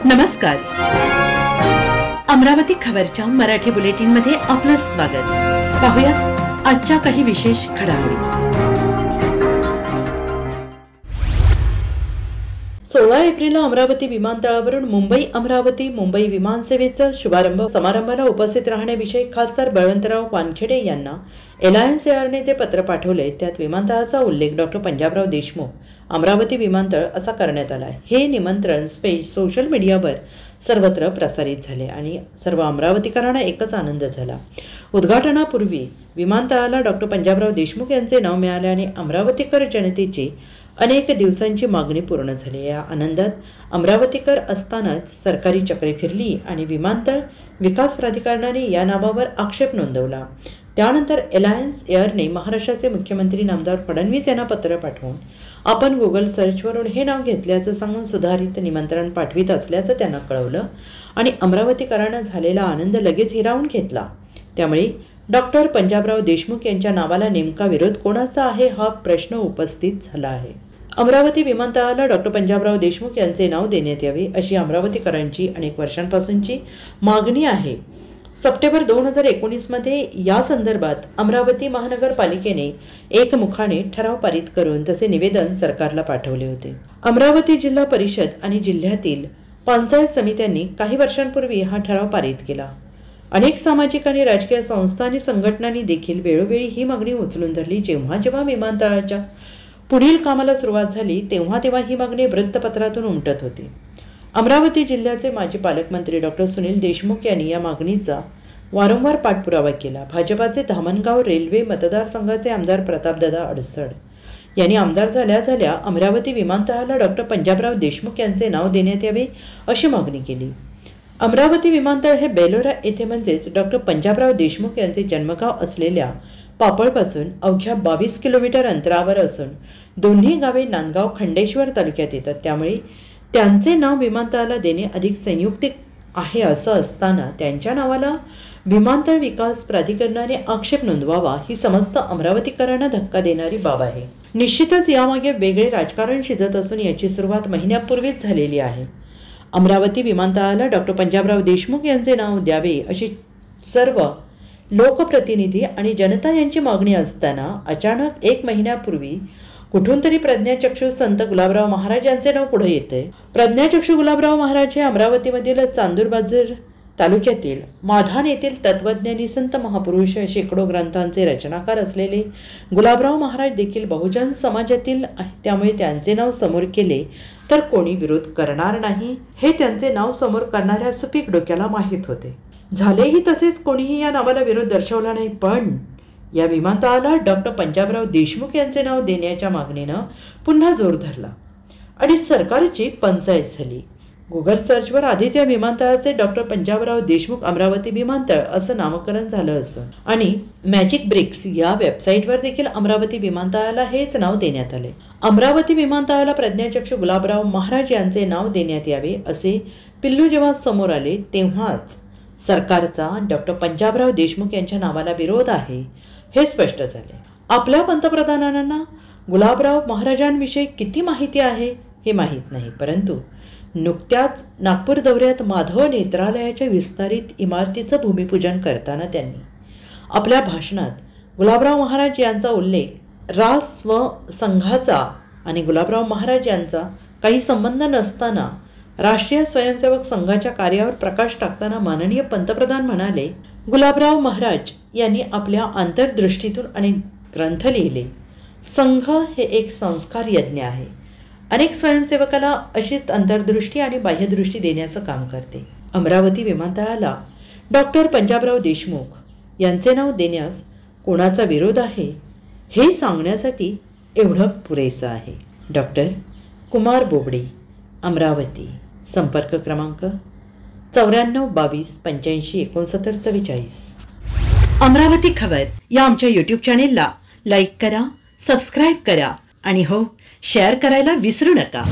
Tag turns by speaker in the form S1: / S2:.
S1: नमस्कार. अमरावती खबरच्या मराठी बुलेटिन मध्ये आपलं स्वागत. पाहूयात आजच्या काही विशेष घडामोडी. 16 एप्रिलला अमरावती विमानतळावरून मुंबई विमान सेवेचा शुभारंभ समारंभाला उपस्थित राहण्याविषयी खासदार बळवंतराव वानखेडे यांना एलायन्स एअरने जे पत्र पाठवले त्यात विमानतळाचा उल्लेख डॉ. पंजाबराव देशमुख अमरावती विमानतळ असा करण्यात आला. हे निमंत्रण सोशल मीडियावर सर्वत्र प्रसारित झाले आणि सर्व अमरावतीकरांना एकच आनंद झाला. उद्घाटनापूर्वी विमानतळाला डॉ. पंजाबराव देशमुख यांचे नाव मिळाल्याने अमरावतीकर जनतेची अनेक दिवसांची मागणी पूर्ण झाली. या आनंदात अमरावतीकर असतानाच सरकारी चक्रे फिरली आणि विमानतळ विकास प्राधिकरणाने या नावावर आक्षेप नोंदवला. त्यानंतर एलायन्स एअरने महाराष्ट्राचे मुख्यमंत्री नामदार फडणवीस यांना पत्र पाठवून आपण गुगल सर्चवरून हे नाव घेतल्याचं सांगून सुधारित निमंत्रण पाठवित असल्याचं त्यांना कळवलं आणि अमरावतीकरांना झालेला आनंद लगेच हिरावून घेतला. त्यामुळे डॉक्टर पंजाबराव देशमुख यांच्या नावाला नेमका विरोध कोणाचा आहे हा प्रश्न उपस्थित झाला आहे. अमरावती विमानतळाला डॉ. पंजाबराव देशमुख यांचे नाव देण्यात यावे अशी अमरावतीकरांची अनेक वर्षांपासूनची मागणी आहे. सप्टेंबर 2019 मध्ये या संदर्भात अमरावती महानगरपालिकेने एकमुखाने ठराव पारित करून तसे निवेदन सरकारला पाठवले होते. अमरावती जिल्हा परिषद आणि जिल्ह्यातील पंचायत समित्यांनी काही वर्षांपूर्वी हा ठराव पारित केला. अनेक सामाजिक आणि राजकीय संस्था आणि संघटनांनी देखील वेळोवेळी ही मागणी उचलून धरली. जेव्हा विमानतळाच्या पुढील कामाला सुरुवात झाली तेव्हा ही मागणी वृत्तपत्रातून उमटत होती. अमरावती जिल्ह्याचे माजी पालकमंत्री डॉ. सुनील देशमुख यांनी या मागणीचा वारंवार पाठपुरावा केला. भाजपाचे धामणगाव रेल्वे मतदारसंघाचे आमदार प्रतापदादा अडसड यांनी आमदार झाल्या अमरावती विमानतळाला डॉ. पंजाबराव देशमुख यांचे नाव देण्यात यावे अशी मागणी केली. अमरावती विमानतळ हे बेलोरा येथे म्हणजेच डॉ. पंजाबराव देशमुख यांचे जन्मगाव असलेल्या पापळपासून अवघ्या 22 किलोमीटर अंतरावर असून दोन्ही गावे नांदगाव खंडेश्वर तालुक्यात येतात. त्यामुळे त्यांचे नाव विमानतळाला देणे अधिक संयुक्तिक आहे. असं असताना त्यांच्या नावाला विमानतळ विकास प्राधिकरणाने आक्षेप नोंदवावा ही समस्त अमरावतीकरांना धक्का देणारी बाब आहे. निश्चितच यामागे वेगळे राजकारण शिजत असून याची सुरुवात महिन्यापूर्वीच झालेली आहे. अमरावती विमानतळाला डॉ. पंजाबराव देशमुख यांचे नाव द्यावे अशी सर्व लोकप्रतिनिधी आणि जनता यांची मागणी असताना अचानक 1 महिन्यापूर्वी कुठून तरी प्रज्ञाचक्षू संत गुलाबराव महाराज यांचे नाव पुढे येते. प्रज्ञाचक्षू गुलाबराव महाराज हे अमरावतीमधील चांदूरबाजार तालुक्यातील माधान येथील तत्वज्ञानी संत महापुरुष शेकडो ग्रंथांचे रचनाकार असलेले गुलाबराव महाराज देखील बहुजन समाजातील आहे. त्यामुळे त्यांचे नाव समोर केले तर कोणी विरोध करणार नाही हे त्यांचे नाव समोर करणाऱ्या सुपीक डोक्याला माहीत होते. झालेही तसेच कोणीही या नावाला विरोध दर्शवला नाही. पण या विमानतळाला डॉ. पंजाबराव देशमुख यांचे नाव देण्याच्या मागणीनं पुन्हा जोर धरला आणि सरकारची पंचायत झाली. गुगल सर्चवर आधीच या विमानतळाचे डॉ. पंजाबराव देशमुख अमरावती विमानतळ असं नामकरण झालं असून आणि मॅजिक ब्रिक्स या वेबसाईटवर देखील अमरावती विमानतळाला हेच नाव देण्यात आले. अमरावती विमानतळाला प्रज्ञाचक्षू गुलाबराव महाराज यांचे नाव देण्यात यावे असे पिल्लू जेव्हा समोर आले तेव्हाच सरकारचा डॉ. पंजाबराव देशमुख यांच्या नावाला विरोध आहे हे स्पष्ट झाले. आपल्या पंतप्रधानांना गुलाबराव महाराजांविषयी किती माहिती आहे हे माहीत नाही, परंतु नुकत्याच नागपूर दौऱ्यात माधव नेत्रालयाच्या विस्तारित इमारतीचं भूमिपूजन करताना त्यांनी आपल्या भाषणात गुलाबराव महाराज यांचा उल्लेख रास व संघाचा आणि गुलाबराव महाराज यांचा काही संबंध नसताना राष्ट्रीय स्वयंसेवक संघाच्या कार्यावर प्रकाश टाकताना माननीय पंतप्रधान म्हणाले, गुलाबराव महाराज यांनी आपल्या अंतर्दृष्टीतून अनेक ग्रंथ लिहिले. संघ हे एक संस्कार यज्ञ आहे. अनेक स्वयंसेवकाला अशीच अंतर्दृष्टी आणि बाह्यदृष्टी देण्याचं काम करते. अमरावती विमानतळाला डॉक्टर पंजाबराव देशमुख यांचे नाव देण्यास कोणाचा विरोध आहे हे सांगण्यासाठी एवढं पुरेसं आहे. डॉक्टर कुमार बोबडे, अमरावती. संपर्क क्रमांक 94 22 85 69 44. अमरावती खबर या आमच्या यूट्यूब चॅनेलला लाईक करा, सबस्क्राईब करा आणि हो शेअर करायला विसरू नका.